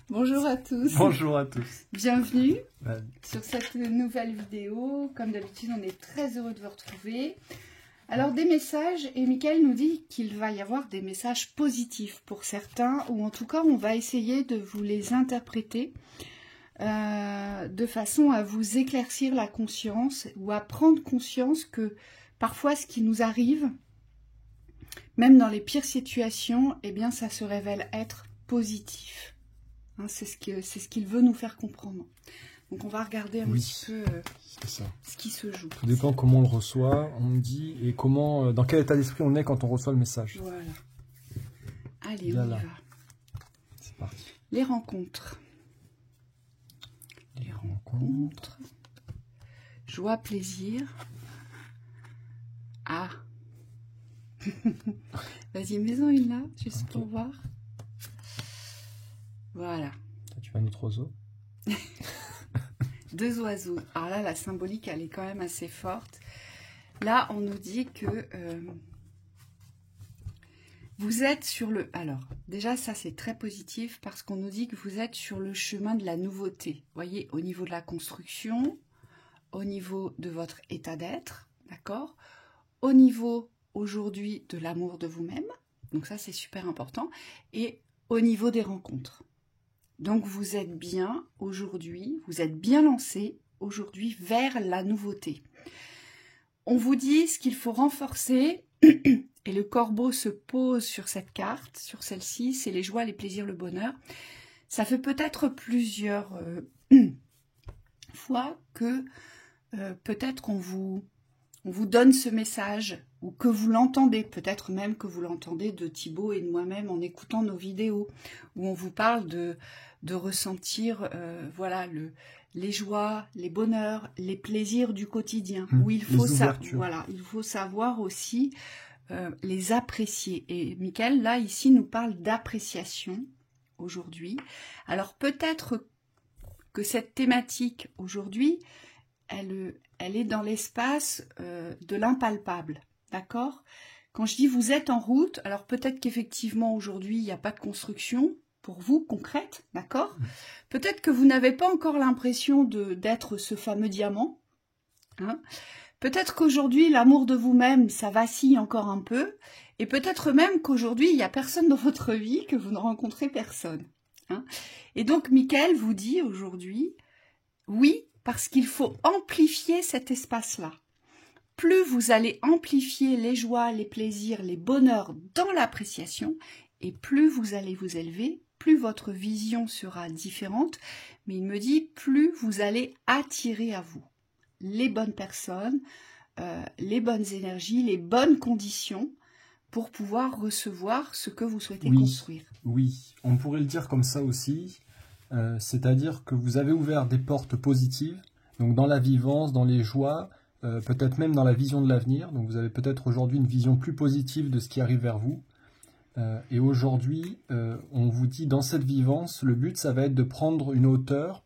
Bonjour à tous. Bonjour à tous. Bienvenue sur cette nouvelle vidéo. Comme d'habitude, on est très heureux de vous retrouver. Alors, des messages, et Mickaël nous dit qu'il va y avoir des messages positifs pour certains, ou en tout cas, on va essayer de vous les interpréter de façon à vous éclaircir la conscience, ou à prendre conscience que parfois, ce qui nous arrive, même dans les pires situations, eh bien, ça se révèle être positif. Hein, c'est ce qu'il veut nous faire comprendre. Donc on va regarder un petit peu ce qui se joue. Tout dépend comment on le reçoit, on dit, et comment, dans quel état d'esprit on est quand on reçoit le message. Voilà. Allez, on y va. C'est parti. Les rencontres. Les rencontres. Joie, plaisir. Ah. Vas-y, mets-en une là, juste pour voir. Voilà. Tu vois notre oiseau. Deux oiseaux. Alors là, la symbolique, elle est quand même assez forte. Là, on nous dit que vous êtes sur le... Alors, déjà, ça, c'est très positif parce qu'on nous dit que vous êtes sur le chemin de la nouveauté. Vous voyez, au niveau de la construction, au niveau de votre état d'être, d'accord ? Au niveau, aujourd'hui, de l'amour de vous-même. Donc ça, c'est super important. Et au niveau des rencontres. Donc vous êtes bien aujourd'hui, vous êtes bien lancé aujourd'hui vers la nouveauté. On vous dit ce qu'il faut renforcer, et le corbeau se pose sur cette carte, sur celle-ci, c'est les joies, les plaisirs, le bonheur. Ça fait peut-être plusieurs fois que peut-être on vous donne ce message, ou que vous l'entendez, peut-être même que vous l'entendez de Thibaut et de moi-même en écoutant nos vidéos, où on vous parle de ressentir voilà, les joies, les bonheurs, les plaisirs du quotidien, où il faut, il faut savoir aussi les apprécier. Et Mickaël, là, ici, nous parle d'appréciation aujourd'hui. Alors peut-être que cette thématique aujourd'hui, elle est dans l'espace de l'impalpable, d'accord ? Quand je dis vous êtes en route, alors peut-être qu'effectivement aujourd'hui il n'y a pas de construction pour vous concrète, d'accord ? Peut-être que vous n'avez pas encore l'impression d'être ce fameux diamant, hein ? Peut-être qu'aujourd'hui l'amour de vous-même ça vacille encore un peu, et peut-être même qu'aujourd'hui il n'y a personne dans votre vie, que vous ne rencontrez personne, hein ? Et donc Mickaël vous dit aujourd'hui, oui, parce qu'il faut amplifier cet espace-là. Plus vous allez amplifier les joies, les plaisirs, les bonheurs dans l'appréciation, et plus vous allez vous élever, plus votre vision sera différente, mais il me dit, plus vous allez attirer à vous les bonnes personnes, les bonnes énergies, les bonnes conditions pour pouvoir recevoir ce que vous souhaitez construire. Oui, on pourrait le dire comme ça aussi. C'est-à-dire que vous avez ouvert des portes positives, donc dans la vivance, dans les joies, peut-être même dans la vision de l'avenir. Donc vous avez peut-être aujourd'hui une vision plus positive de ce qui arrive vers vous. Et aujourd'hui, on vous dit dans cette vivance, le but, ça va être de prendre une hauteur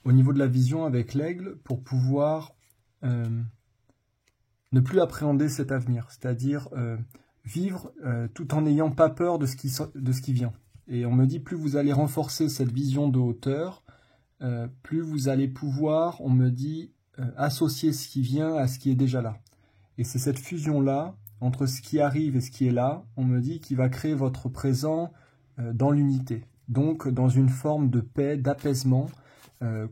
au niveau de la vision avec l'aigle pour pouvoir ne plus appréhender cet avenir, c'est-à-dire vivre tout en n'ayant pas peur de ce qui vient. Et on me dit, plus vous allez renforcer cette vision de hauteur, plus vous allez pouvoir, on me dit, associer ce qui vient à ce qui est déjà là. Et c'est cette fusion-là, entre ce qui arrive et ce qui est là, on me dit, qui va créer votre présent dans l'unité. Donc, dans une forme de paix, d'apaisement,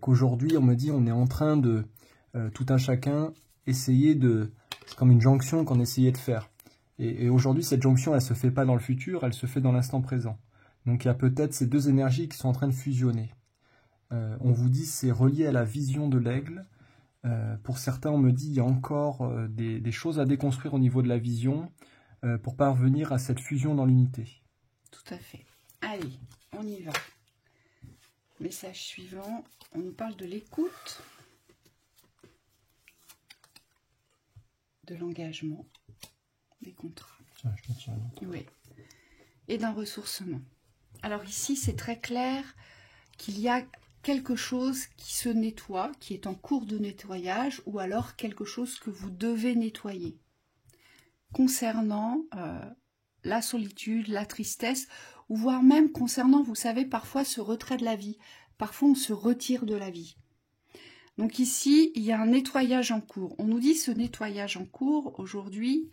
qu'aujourd'hui, on me dit, on est en train de, tout un chacun, essayer de... C'est comme une jonction qu'on essayait de faire. Et aujourd'hui, cette jonction, elle ne se fait pas dans le futur, elle se fait dans l'instant présent. Donc il y a peut-être ces deux énergies qui sont en train de fusionner. On vous dit c'est relié à la vision de l'aigle. Pour certains, on me dit il y a encore des choses à déconstruire au niveau de la vision pour parvenir à cette fusion dans l'unité. Tout à fait. Allez, on y va. Message suivant, on nous parle de l'écoute, de l'engagement, des contrats. Ah, je te tiens. Oui. Et d'un ressourcement. Alors ici, c'est très clair qu'il y a quelque chose qui se nettoie, qui est en cours de nettoyage, ou alors quelque chose que vous devez nettoyer. Concernant la solitude, la tristesse, ou voire même concernant, vous savez, parfois ce retrait de la vie. Parfois, on se retire de la vie. Donc ici, il y a un nettoyage en cours. On nous dit ce nettoyage en cours, aujourd'hui,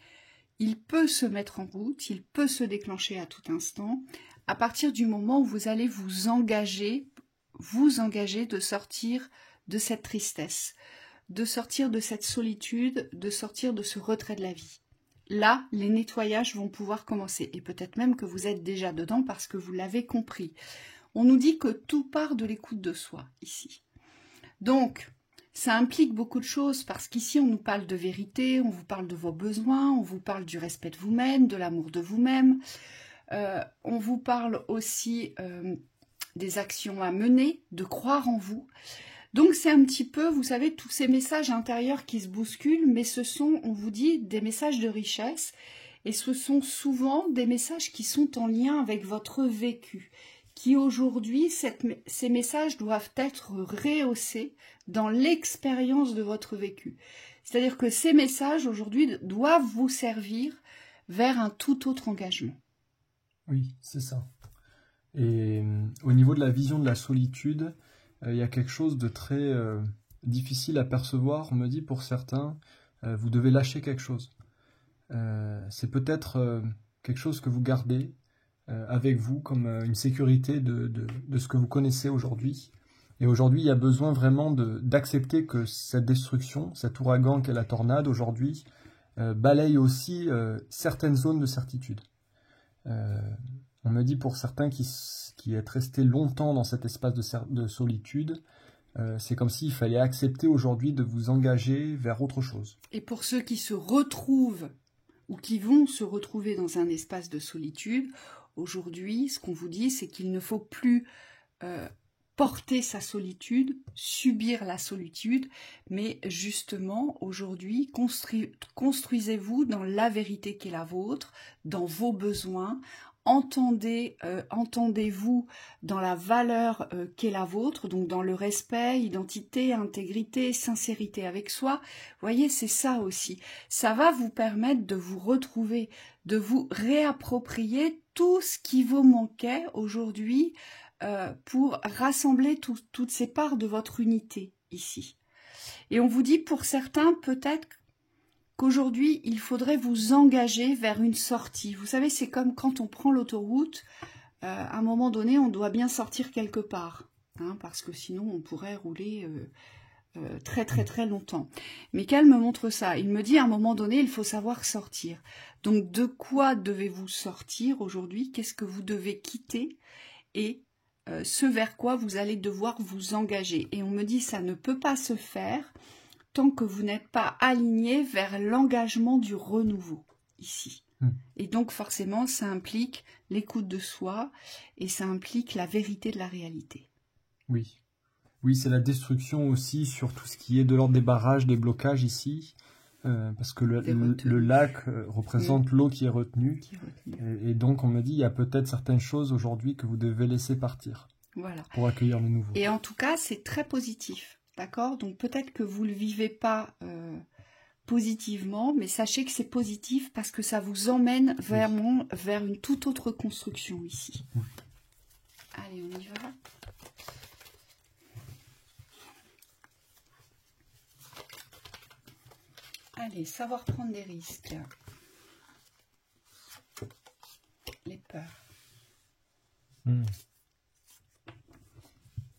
il peut se mettre en route, il peut se déclencher à tout instant, à partir du moment où vous allez vous engager de sortir de cette tristesse, de sortir de cette solitude, de sortir de ce retrait de la vie. Là, les nettoyages vont pouvoir commencer. Et peut-être même que vous êtes déjà dedans parce que vous l'avez compris. On nous dit que tout part de l'écoute de soi, ici. Donc, ça implique beaucoup de choses parce qu'ici, on nous parle de vérité, on vous parle de vos besoins, on vous parle du respect de vous-même, de l'amour de vous-même. On vous parle aussi des actions à mener, de croire en vous. Donc c'est un petit peu, vous savez, tous ces messages intérieurs qui se bousculent, mais ce sont, on vous dit, des messages de richesse, et ce sont souvent des messages qui sont en lien avec votre vécu, qui aujourd'hui, ces messages doivent être rehaussés dans l'expérience de votre vécu. C'est-à-dire que ces messages aujourd'hui doivent vous servir vers un tout autre engagement. Oui, c'est ça. Et au niveau de la vision de la solitude, il y a quelque chose de très difficile à percevoir. On me dit pour certains, vous devez lâcher quelque chose. C'est peut-être quelque chose que vous gardez avec vous comme une sécurité de ce que vous connaissez aujourd'hui. Et aujourd'hui, il y a besoin vraiment d'accepter que cette destruction, cet ouragan qu'est la tornade aujourd'hui, balaye aussi certaines zones de certitude. On me dit pour certains qui est resté longtemps dans cet espace de solitude, c'est comme s'il fallait accepter aujourd'hui de vous engager vers autre chose. Et pour ceux qui se retrouvent ou qui vont se retrouver dans un espace de solitude, aujourd'hui, ce qu'on vous dit, c'est qu'il ne faut plus porter sa solitude, subir la solitude, mais justement, aujourd'hui, construisez-vous dans la vérité qui est la vôtre, dans vos besoins. Entendez-vous dans la valeur qui est la vôtre, donc dans le respect, identité, intégrité, sincérité avec soi. Vous voyez, c'est ça aussi. Ça va vous permettre de vous retrouver, de vous réapproprier tout ce qui vous manquait aujourd'hui pour rassembler toutes ces parts de votre unité ici. Et on vous dit pour certains peut-être qu'aujourd'hui, il faudrait vous engager vers une sortie. Vous savez, c'est comme quand on prend l'autoroute, à un moment donné, on doit bien sortir quelque part, hein, parce que sinon, on pourrait rouler très très très longtemps. Michael me montre ça. Il me dit, à un moment donné, il faut savoir sortir. Donc, de quoi devez-vous sortir aujourd'hui? Qu'est-ce que vous devez quitter? Et ce vers quoi vous allez devoir vous engager. Et on me dit, ça ne peut pas se faire tant que vous n'êtes pas aligné vers l'engagement du renouveau, ici. Et donc, forcément, ça implique l'écoute de soi et ça implique la vérité de la réalité. Oui. Oui, c'est la destruction aussi sur tout ce qui est de l'ordre des barrages, des blocages ici, parce que le lac représente l'eau qui est retenue. Et donc, on me dit, il y a peut-être certaines choses aujourd'hui que vous devez laisser partir pour accueillir le nouveau. Et en tout cas, c'est très positif. D'accord? Donc peut-être que vous ne le vivez pas positivement, mais sachez que c'est positif parce que ça vous emmène vers une toute autre construction ici. Oui. Allez, on y va. Allez, savoir prendre des risques. Les peurs.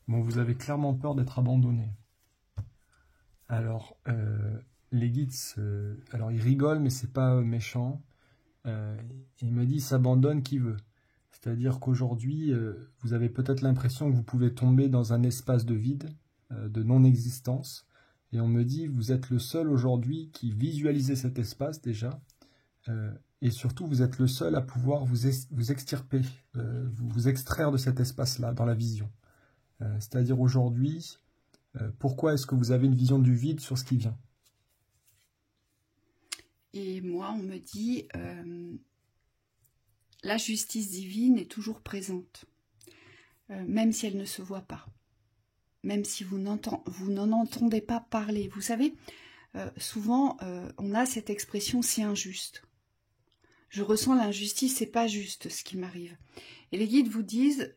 Bon, vous avez clairement peur d'être abandonné. Alors, les guides, alors ils rigolent, mais c'est pas méchant. Il me dit, s'abandonne qui veut. C'est-à-dire qu'aujourd'hui, vous avez peut-être l'impression que vous pouvez tomber dans un espace de vide, de non-existence. Et on me dit, vous êtes le seul aujourd'hui qui visualisez cet espace déjà. Et surtout, vous êtes le seul à pouvoir vous extirper, vous extraire de cet espace-là, dans la vision. C'est-à-dire aujourd'hui, pourquoi est-ce que vous avez une vision du vide sur ce qui vient? Et moi, on me dit, la justice divine est toujours présente, même si elle ne se voit pas, même si vous n'en entendez pas parler. Vous savez, souvent, on a cette expression « c'est injuste ». je ressens l'injustice, c'est pas juste ce qui m'arrive. Et les guides vous disent,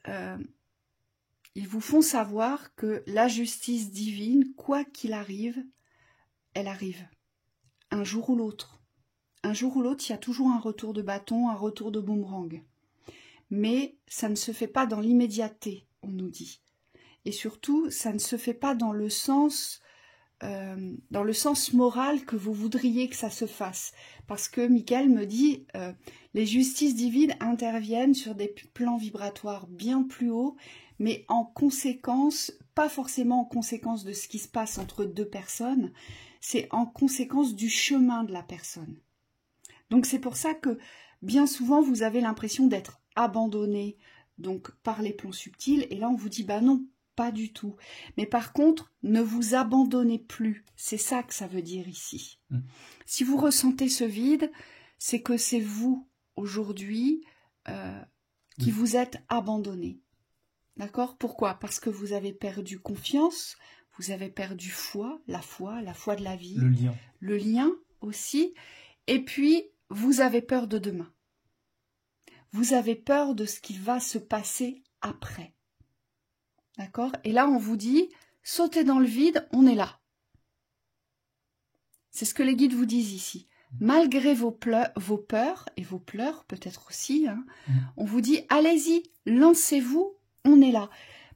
ils vous font savoir que la justice divine, quoi qu'il arrive, elle arrive. Un jour ou l'autre. Un jour ou l'autre, il y a toujours un retour de bâton, un retour de boomerang. Mais ça ne se fait pas dans l'immédiateté, on nous dit. Et surtout, ça ne se fait pas dans le sens moral que vous voudriez que ça se fasse. Parce que Michael me dit, les justices divines interviennent sur des plans vibratoires bien plus hauts, mais en conséquence, pas forcément en conséquence de ce qui se passe entre deux personnes, c'est en conséquence du chemin de la personne. Donc c'est pour ça que bien souvent vous avez l'impression d'être abandonné donc par les plans subtils, et là on vous dit bah non, pas du tout. Mais par contre, ne vous abandonnez plus. C'est ça que ça veut dire ici. Si vous ressentez ce vide, c'est que c'est vous, aujourd'hui, qui vous êtes abandonné. D'accord? Pourquoi? Parce que vous avez perdu confiance, vous avez perdu la foi de la vie. Le lien aussi. Et puis, vous avez peur de demain. Vous avez peur de ce qui va se passer après. D'accord? Et là, on vous dit, sautez dans le vide, on est là. C'est ce que les guides vous disent ici. Malgré vos peurs, et vos pleurs peut-être aussi, hein, on vous dit, allez-y, lancez-vous, on est là.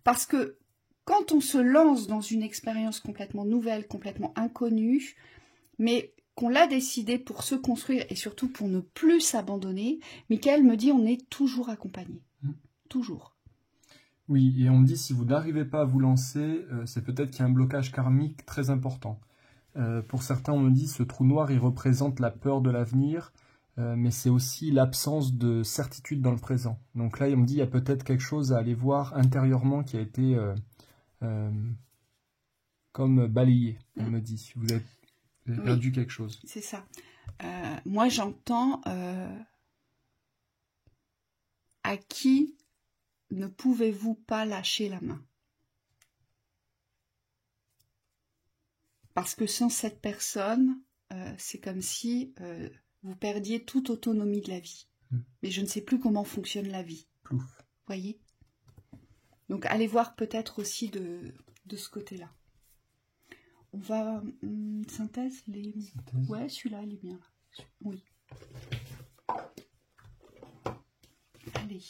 Parce que quand on se lance dans une expérience complètement nouvelle, complètement inconnue, mais qu'on l'a décidé pour se construire et surtout pour ne plus s'abandonner, Michael me dit, on est toujours accompagné. Toujours. Oui, et on me dit, si vous n'arrivez pas à vous lancer, c'est peut-être qu'il y a un blocage karmique très important. Pour certains, on me dit, ce trou noir, il représente la peur de l'avenir, mais c'est aussi l'absence de certitude dans le présent. Donc là, on me dit, il y a peut-être quelque chose à aller voir intérieurement qui a été comme balayé, on me dit. Vous avez perdu quelque chose. C'est ça. Moi, j'entends à qui ne pouvez-vous pas lâcher la main? Parce que sans cette personne, c'est comme si vous perdiez toute autonomie de la vie. Mais je ne sais plus comment fonctionne la vie. Plouf. Voyez? Donc allez voir peut-être aussi de ce côté-là. On va... synthèse, ouais, celui-là, il est bien. Oui. Allez.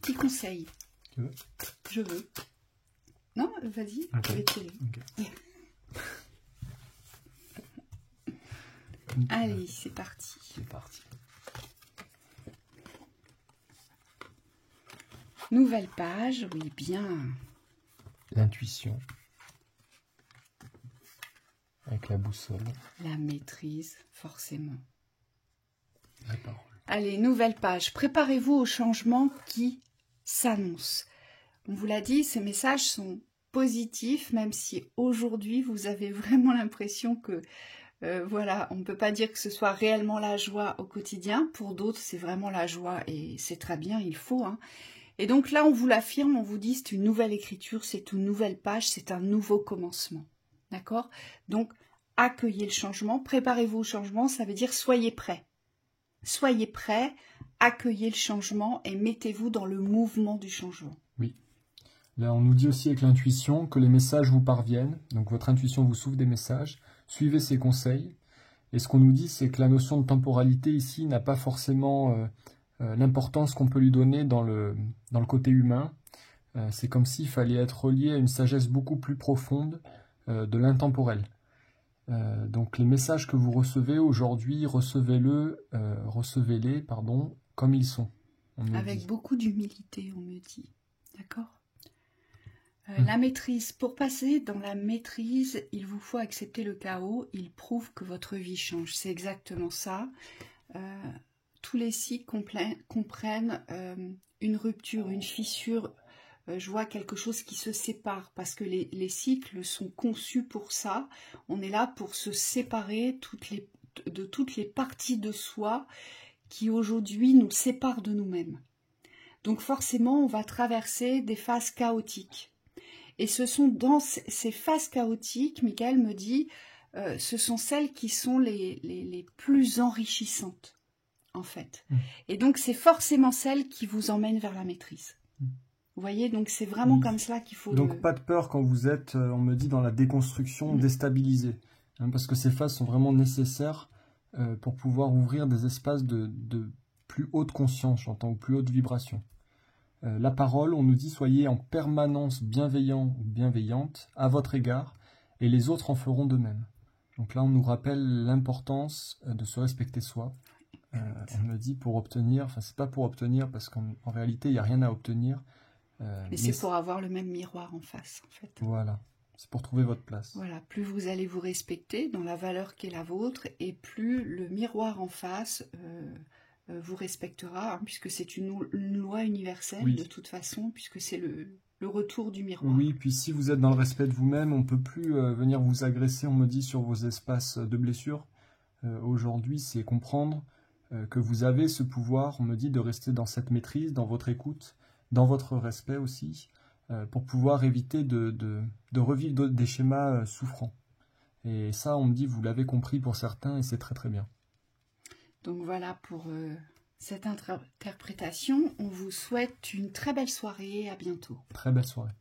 Petit conseil. Tu veux? Je veux. Non, vas-y, okay. Je vais te les. Okay. Allez, c'est parti. C'est parti. Nouvelle page, oui, bien. L'intuition. Avec la boussole. La maîtrise, forcément. La parole. Allez, nouvelle page. Préparez-vous au changement qui s'annonce. On vous l'a dit, ces messages sont positifs, même si aujourd'hui vous avez vraiment l'impression que voilà, on ne peut pas dire que ce soit réellement la joie au quotidien. Pour d'autres, c'est vraiment la joie et c'est très bien, il faut. Hein. Et donc là, on vous l'affirme, on vous dit c'est une nouvelle écriture, c'est une nouvelle page, c'est un nouveau commencement. D'accord? Donc, accueillez le changement, préparez-vous au changement, ça veut dire soyez prêts. Soyez prêts, accueillez le changement et mettez-vous dans le mouvement du changement. Oui. Là, on nous dit aussi avec l'intuition que les messages vous parviennent. Donc, votre intuition vous souffle des messages. Suivez ses conseils. Et ce qu'on nous dit, c'est que la notion de temporalité ici n'a pas forcément l'importance qu'on peut lui donner dans le côté humain. C'est comme s'il fallait être relié à une sagesse beaucoup plus profonde de l'intemporel. Donc les messages que vous recevez aujourd'hui, recevez-les comme ils sont. Avec beaucoup d'humilité, on me dit. D'accord ? La maîtrise. Pour passer dans la maîtrise, il vous faut accepter le chaos. Il prouve que votre vie change. C'est exactement ça. Tous les cycles comprennent une rupture, une fissure. Je vois quelque chose qui se sépare parce que les cycles sont conçus pour ça. On est là pour se séparer de toutes les parties de soi qui aujourd'hui nous séparent de nous-mêmes. Donc forcément, on va traverser des phases chaotiques. Et ce sont dans ces phases chaotiques, Michael me dit, ce sont celles qui sont les plus enrichissantes. en fait. Et donc, c'est forcément celle qui vous emmène vers la maîtrise. Vous voyez, donc c'est vraiment comme cela qu'il faut... Donc, pas de peur quand vous êtes, on me dit, dans la déconstruction, déstabilisé. Hein, parce que ces phases sont vraiment nécessaires pour pouvoir ouvrir des espaces de plus haute conscience, j'entends, ou plus haute vibration. La parole, on nous dit, soyez en permanence bienveillant ou bienveillante à votre égard, et les autres en feront de même. Donc là, on nous rappelle l'importance de se respecter soi. On me dit pour obtenir, enfin c'est pas pour obtenir, parce qu'en réalité, il n'y a rien à obtenir. Mais c'est pour avoir le même miroir en face, en fait. Voilà, c'est pour trouver votre place. Voilà, plus vous allez vous respecter dans la valeur qui est la vôtre, et plus le miroir en face vous respectera, hein, puisque c'est une loi universelle de toute façon, puisque c'est le retour du miroir. Oui, puis si vous êtes dans le respect de vous-même, on ne peut plus venir vous agresser, on me dit, sur vos espaces de blessure. Aujourd'hui, c'est comprendre que vous avez ce pouvoir, on me dit, de rester dans cette maîtrise, dans votre écoute, dans votre respect aussi, pour pouvoir éviter de revivre des schémas souffrants. Et ça, on me dit, vous l'avez compris pour certains, et c'est très très bien. Donc voilà pour cette interprétation. On vous souhaite une très belle soirée, à bientôt. Très belle soirée.